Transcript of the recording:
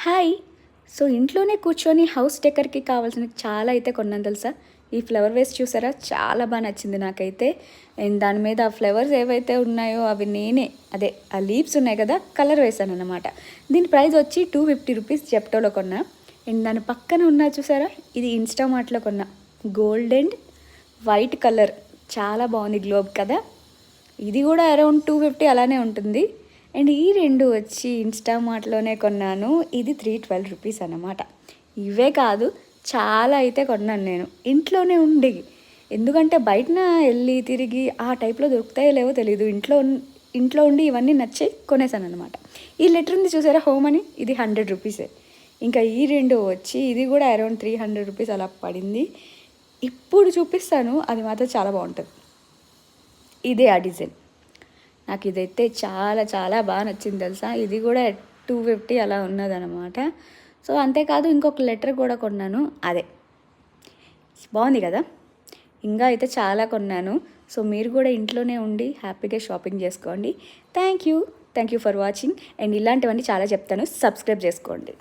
Hi. So ఇంట్లోనే కూర్చొని house డెకర్కి కావాల్సిన చాలా అయితే కొన్నాను తెలుసా. ఈ ఫ్లవర్ వేస్ చూసారా, చాలా బాగా నచ్చింది నాకైతే. అండ్ దాని మీద ఆ ఫ్లవర్స్ ఏవైతే ఉన్నాయో అవి నేనే ఆ లీవ్స్ ఉన్నాయి కదా, కలర్ వేసాను అనమాట. దీని ప్రైస్ వచ్చి 250 రూపీస్ జెప్టోలో కొన్నా. అండ్ దాని పక్కన ఉన్నా చూసారా, ఇది ఇన్స్టామార్ట్లో కొన్నా. గోల్డ్ అండ్ వైట్ కలర్ చాలా బాగుంది, గ్లోబ్ కదా. ఇది కూడా అరౌండ్ 250 అలానే ఉంటుంది. అండ్ ఈ రెండు వచ్చి ఇన్స్టామార్ట్లోనే కొన్నాను. ఇది 312 రూపీస్ అన్నమాట. ఇవే కాదు, చాలా అయితే కొన్నాను నేను ఇంట్లోనే ఉండి. ఎందుకంటే బయటన వెళ్ళి తిరిగి ఆ టైప్లో దొరుకుతాయో లేవో తెలీదు. ఇంట్లో ఉండి ఇవన్నీ నచ్చి కొనేసాను అనమాట. ఈ లెటర్ ఉంది చూసారా, హోమ్ అని, ఇది 100 రూపీసే. ఇంకా ఈ రెండు వచ్చి ఇది కూడా అరౌండ్ 300 రూపీస్ అలా పడింది. ఇప్పుడు చూపిస్తాను, అది మాత్రం చాలా బాగుంటుంది. ఇదే ఆ డిజైన్. నాకు ఇదైతే చాలా చాలా బాగా నచ్చింది తెలుసా. ఇది కూడా 250 అలా ఉన్నదనమాట. సో అంతేకాదు, ఇంకొక లెటర్ కూడా కొన్నాను. అదే బాగుంది కదా. ఇంకా అయితే చాలా కొన్నాను. సో మీరు కూడా ఇంట్లోనే ఉండి హ్యాపీగా షాపింగ్ చేసుకోండి. Thank you for watching. And ఇలాంటివన్నీ చాలా చెప్తాను, సబ్స్క్రైబ్ చేసుకోండి.